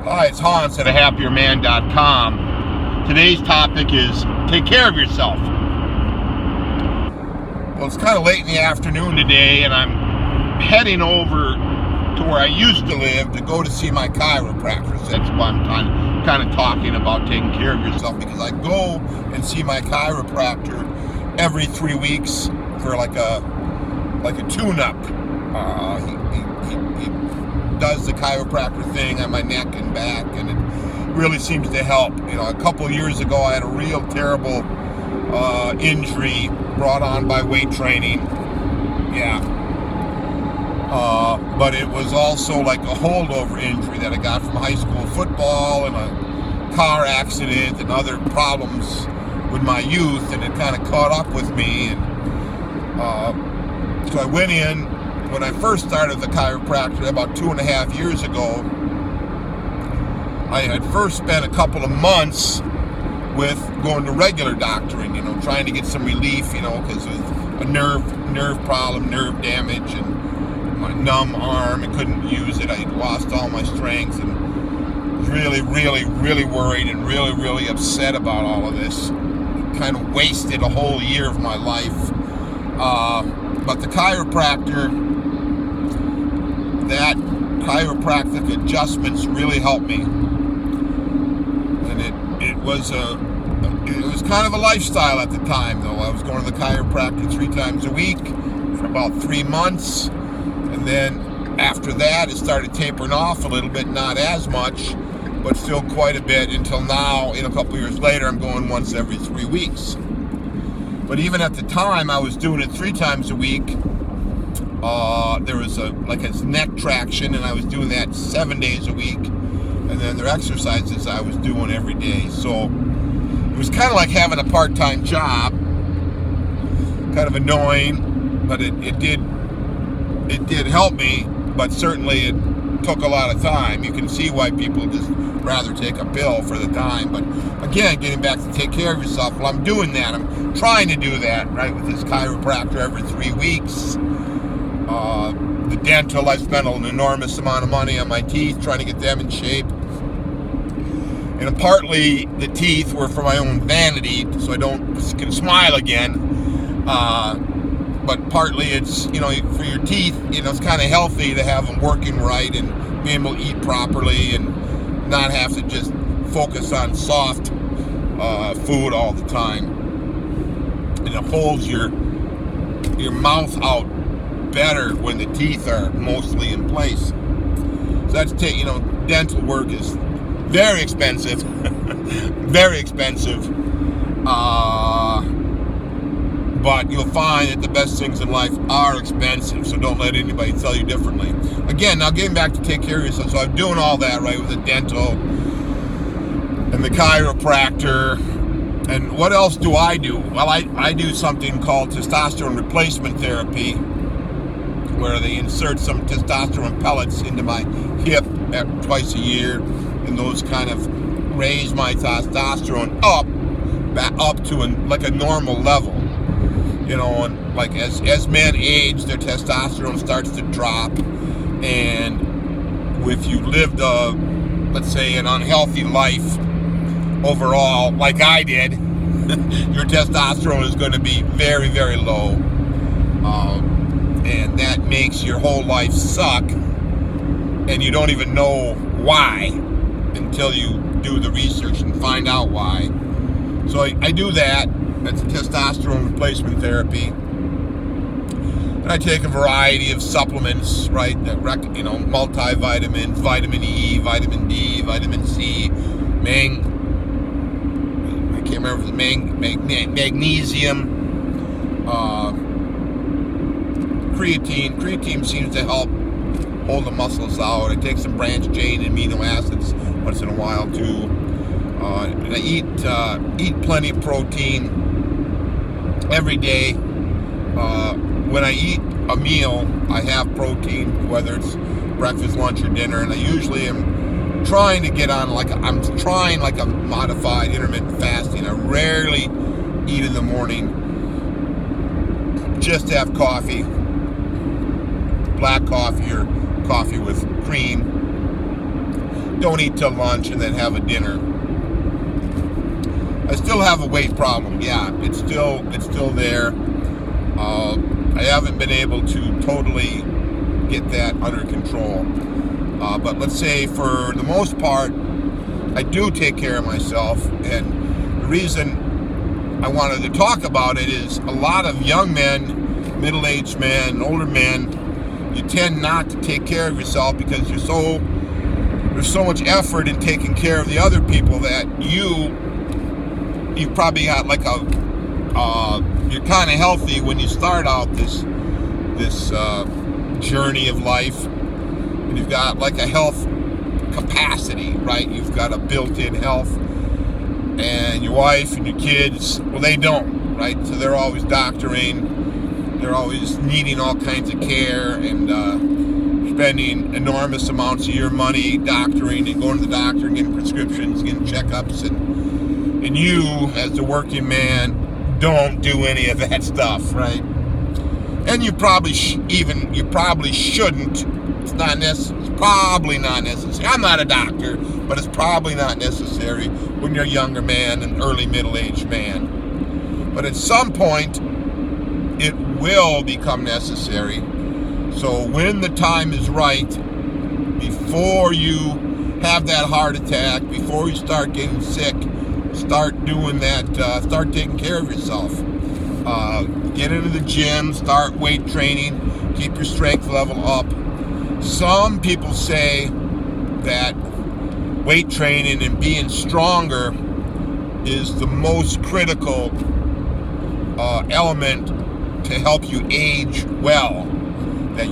Hi, it's Hans at ahappierman.com. Today's topic is take care of yourself. Well, it's kind of late in the afternoon today, and I'm heading over to where I used to live to go to see my chiropractor. So that's why I'm kind of talking about taking care of yourself, because I go and see my chiropractor every 3 weeks for like a tune-up. He does the chiropractor thing on my neck and back, and it really seems to help. You know, a couple years ago I had a real terrible injury brought on by weight training. But it was also like a holdover injury that I got from high school football and a car accident and other problems with my youth, and it kind of caught up with me. And so I went in. When I first started the chiropractor about 2.5 years ago, I had first spent a couple of months with going to regular doctoring, trying to get some relief, because it was a nerve problem, nerve damage, and my numb arm, I couldn't use it. I had lost all my strength, and was really, really, really worried and really, really upset about all of this. Kind of wasted a whole year of my life. But the chiropractor, that chiropractic adjustments really helped me, and it was kind of a lifestyle at the time. Though I was going to the chiropractor 3 times a week for about 3 months, and then after that it started tapering off a little bit, not as much, but still quite a bit, until now, a couple years later, I'm going once every 3 weeks. But even at the time I was doing it 3 times a week, there was a neck traction, and I was doing that 7 days a week, and then there are exercises I was doing every day. So it was kind of like having a part-time job. Kind of annoying, but it did help me, but certainly it took a lot of time. You can see why people just rather take a pill for the time. But again, getting back to take care of yourself, well, I'm doing that. I'm trying to do that, right, with this chiropractor every 3 weeks. The dental, I spent an enormous amount of money on my teeth, trying to get them in shape. And partly the teeth were for my own vanity, so I can smile again. But partly it's, for your teeth, it's kind of healthy to have them working right and be able to eat properly and not have to just focus on soft food all the time. And it holds your mouth out better when the teeth are mostly in place. So that's dental work is very expensive. Very expensive. But you'll find that the best things in life are expensive, so don't let anybody tell you differently. Again, now getting back to take care of yourself, so I'm doing all that, right, with the dental and the chiropractor. And what else do I do? Well, I do something called testosterone replacement therapy, where they insert some testosterone pellets into my hip twice a year, and those kind of raise my testosterone up to a normal level. And like as men age, their testosterone starts to drop, and if you lived let's say an unhealthy life overall, like I did, your testosterone is going to be very, very low, and that makes your whole life suck, and you don't even know why until you do the research and find out why. So I do that. That's testosterone replacement therapy. And I take a variety of supplements, right? That multivitamins, vitamin E, vitamin D, vitamin C, magnesium, creatine. Creatine seems to help hold the muscles out. I take some branched chain amino acids once in a while too. And I eat plenty of protein every day. When I eat a meal, I have protein, whether it's breakfast, lunch, or dinner, and I usually am trying to get on a modified intermittent fasting. I rarely eat in the morning. Just have coffee, black coffee or coffee with cream. don't eat till lunch and then have a dinner. I still have a weight problem. Yeah, it's still there. I haven't been able to totally get that under control. But let's say for the most part, I do take care of myself. And the reason I wanted to talk about it is a lot of young men, middle-aged men, older men, you tend not to take care of yourself because there's so much effort in taking care of the other people that you've probably got like you're kind of healthy when you start out this journey of life, and you've got like a health capacity, right? You've got a built-in health, and your wife and your kids, well, they don't, right? So they're always doctoring, they're always needing all kinds of care, and spending enormous amounts of your money doctoring and going to the doctor and getting prescriptions, getting checkups, and you, as the working man, don't do any of that stuff, right? And you probably shouldn't. It's probably not necessary. I'm not a doctor, but it's probably not necessary when you're a younger man, an early middle-aged man. But at some point, it will become necessary. So when the time is right, before you have that heart attack, before you start getting sick, start doing that, start taking care of yourself. Get into the gym, start weight training, keep your strength level up. Some people say that weight training and being stronger is the most critical element to help you age well. That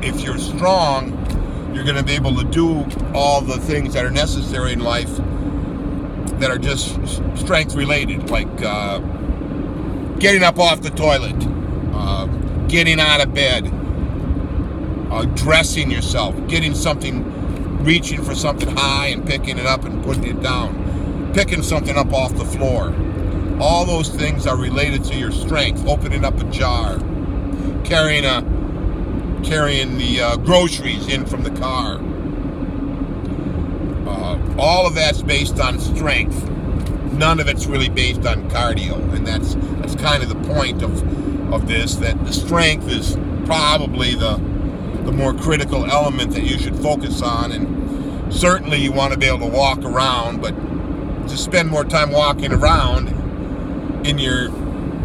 if you're strong, you're going to be able to do all the things that are necessary in life that are just strength related, like getting up off the toilet, getting out of bed, dressing yourself, reaching for something high and picking it up and putting it down, picking something up off the floor. All those things are related to your strength. Opening up a jar, carrying the groceries in from the car. All of that's based on strength. None of it's really based on cardio, and that's kind of the point of this. That the strength is probably the more critical element that you should focus on, and certainly you want to be able to walk around, but just spend more time walking around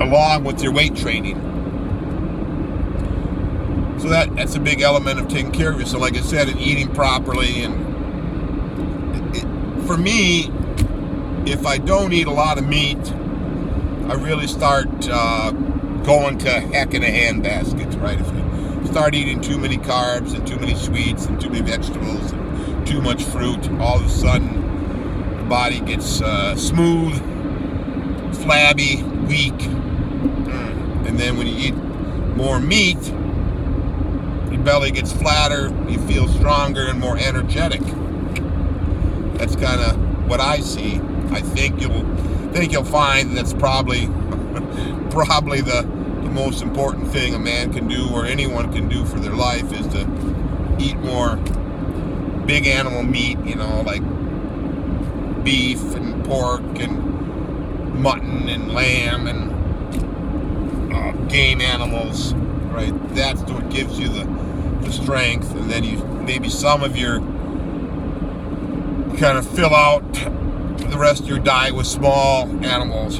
along with your weight training. So that's a big element of taking care of yourself. Like I said, and eating properly. And for me, if I don't eat a lot of meat, I really start going to heck in a handbasket, right? If you start eating too many carbs and too many sweets and too many vegetables and too much fruit, all of a sudden the body gets smooth, flabby, weak. And then when you eat more meat, your belly gets flatter, you feel stronger and more energetic. That's kind of what I see. I think you'll find that's probably the most important thing a man can do, or anyone can do for their life, is to eat more big animal meat, like beef and pork and mutton and lamb and game animals, right? That's what gives you the strength. And then maybe some of your kind of fill out the rest of your diet with small animals,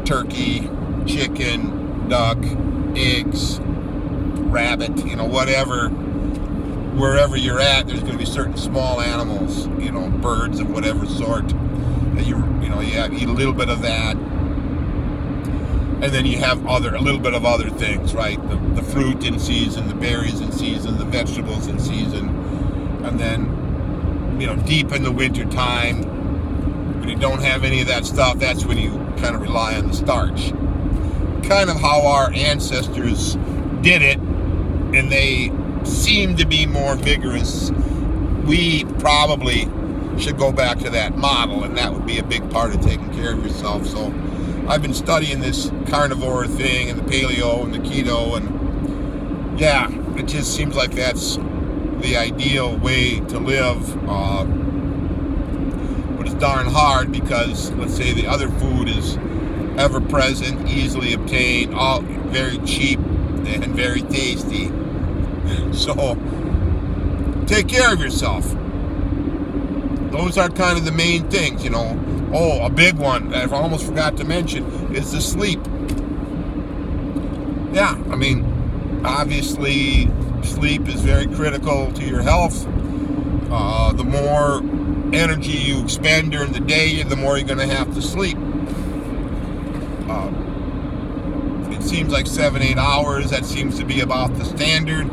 turkey, chicken, duck, eggs, rabbit, whatever. Wherever you're at, there's going to be certain small animals, birds of whatever sort, that you eat a little bit of that. And then you have a little bit of other things, right? The fruit in season, the berries in season, the vegetables in season. And then, deep in the winter time, when you don't have any of that stuff, that's when you kind of rely on the starch. Kind of how our ancestors did it, and they seem to be more vigorous. We probably should go back to that model, and that would be a big part of taking care of yourself. So I've been studying this carnivore thing and the paleo and the keto, and yeah, it just seems like that's the ideal way to live. darn hard because, let's say, the other food is ever present, easily obtained, all very cheap and very tasty. So take care of yourself. Those are kind of the main things, you know. Oh, a big one that I almost forgot to mention is the sleep. Yeah, I mean, obviously sleep is very critical to your health. The more energy you expend during the day, the more you're going to have to sleep. It seems like 7-8 hours. That seems to be about the standard.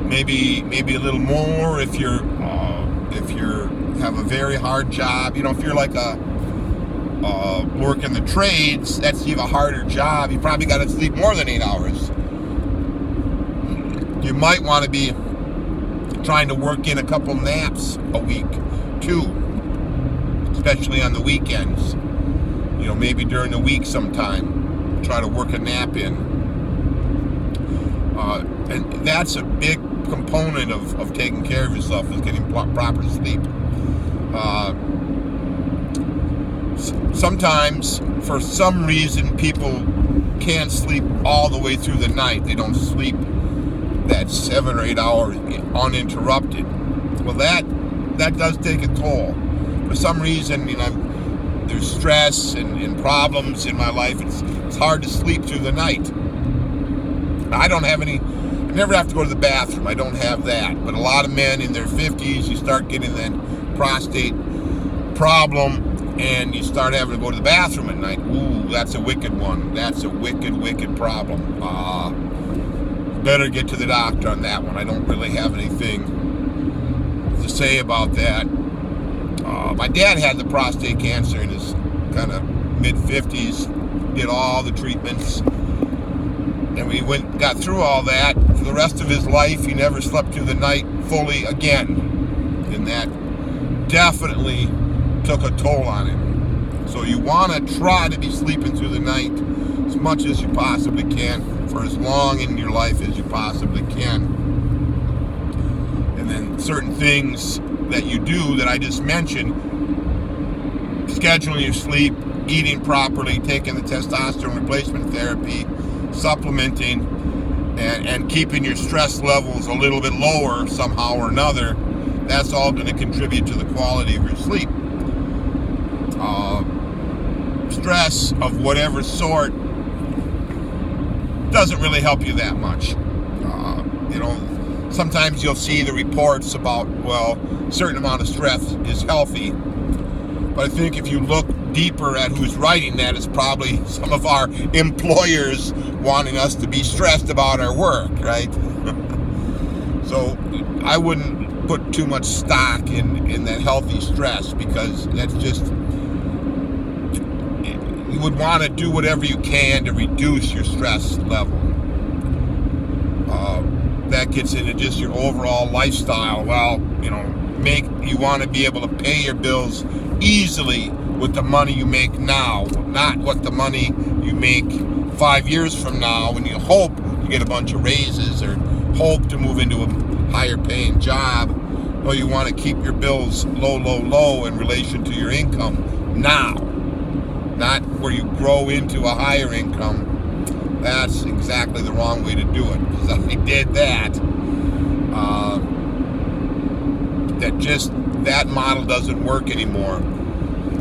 Maybe a little more if you have a very hard job. You know, if you're like work in the trades, that's even a harder job. You probably got to sleep more than 8 hours. You might want to be trying to work in a couple naps a week too, especially on the weekends. You know, maybe during the week sometime, try to work a nap in. And that's a big component of taking care of yourself, is getting proper sleep. Sometimes, for some reason, people can't sleep all the way through the night. They don't sleep that 7 or 8 hours uninterrupted. Well, that does take a toll. For some reason, you know, there's stress and problems in my life. It's hard to sleep through the night. I never have to go to the bathroom. I don't have that. But a lot of men in their 50s, you start getting that prostate problem, and you start having to go to the bathroom at night. Ooh, that's a wicked one. That's a wicked problem. Better get to the doctor on that one. I don't really have anything to say about that. My dad had the prostate cancer in his kind of mid-50s, did all the treatments, and we got through all that. For the rest of his life, he never slept through the night fully again, and that definitely took a toll on him. So you want to try to be sleeping through the night as much as you possibly can, for as long in your life as you possibly can. And then certain things that you do that I just mentioned, scheduling your sleep, eating properly, taking the testosterone replacement therapy, supplementing, and keeping your stress levels a little bit lower somehow or another, that's all going to contribute to the quality of your sleep. Stress of whatever sort doesn't really help you that much. You know, sometimes you'll see the reports about, well, a certain amount of stress is healthy. But I think if you look deeper at who's writing that, it's probably some of our employers wanting us to be stressed about our work, right? So I wouldn't put too much stock in that healthy stress, because that's just, you would want to do whatever you can to reduce your stress level. That gets into just your overall lifestyle. Well, you know, you want to be able to pay your bills easily with the money you make now, not what the money you make 5 years from now when you hope you get a bunch of raises or hope to move into a higher paying job. No, you want to keep your bills low in relation to your income now, not where you grow into a higher income. That's exactly the wrong way to do it, because I did that. That model doesn't work anymore.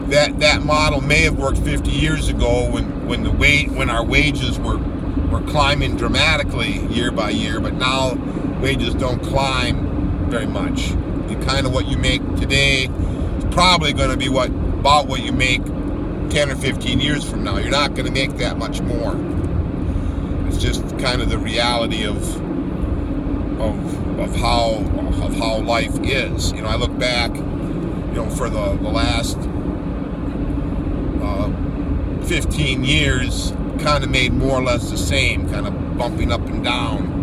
That model may have worked 50 years ago when our wages were climbing dramatically year by year, but now wages don't climb very much. What you make today is probably going to be about what you make 10 or 15 years from now. You're not going to make that much more. It's just kind of the reality of how life is. You know, I look back, you know, for the last 15 years, kind of made more or less the same, kind of bumping up and down.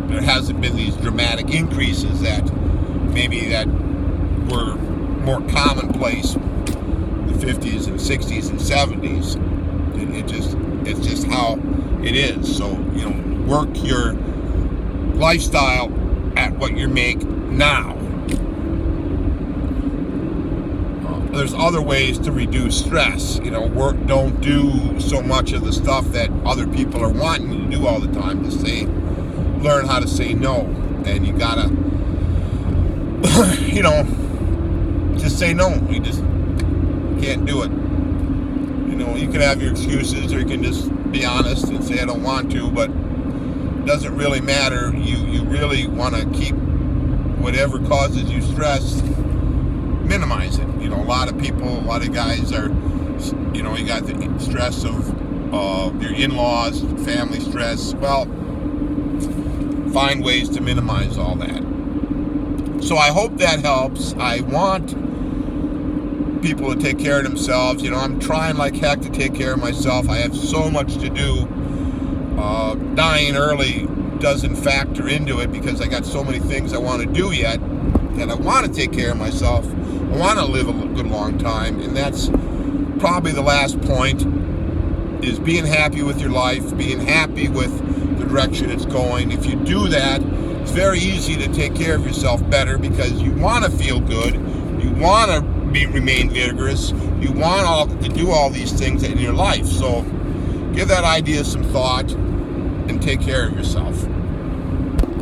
There hasn't been these dramatic increases that were more commonplace in the 50s and 60s and 70s. It's just how it is. So, you know, work your lifestyle at what you make now. there's other ways to reduce stress. Don't do so much of the stuff that other people are wanting you to do all the time. Learn how to say no, and you gotta, just say no. You just can't do it. You can have your excuses, or you can just be honest and say I don't want to, but it doesn't really matter. You really want to keep whatever causes you stress, minimize it. A lot of guys are, you got the stress of your in-laws, family stress. Well, find ways to minimize all that. So I hope that helps. I want people to take care of themselves. I'm trying like heck to take care of myself. I have so much to do. Dying early doesn't factor into it because I got so many things I want to do yet, and I want to take care of myself. I want to live a good long time, and that's probably the last point, is being happy with your life, being happy with the direction it's going. If you do that, it's very easy to take care of yourself better because you want to feel good, you want to remain vigorous, you want to do all these things in your life. So give that idea some thought and take care of yourself.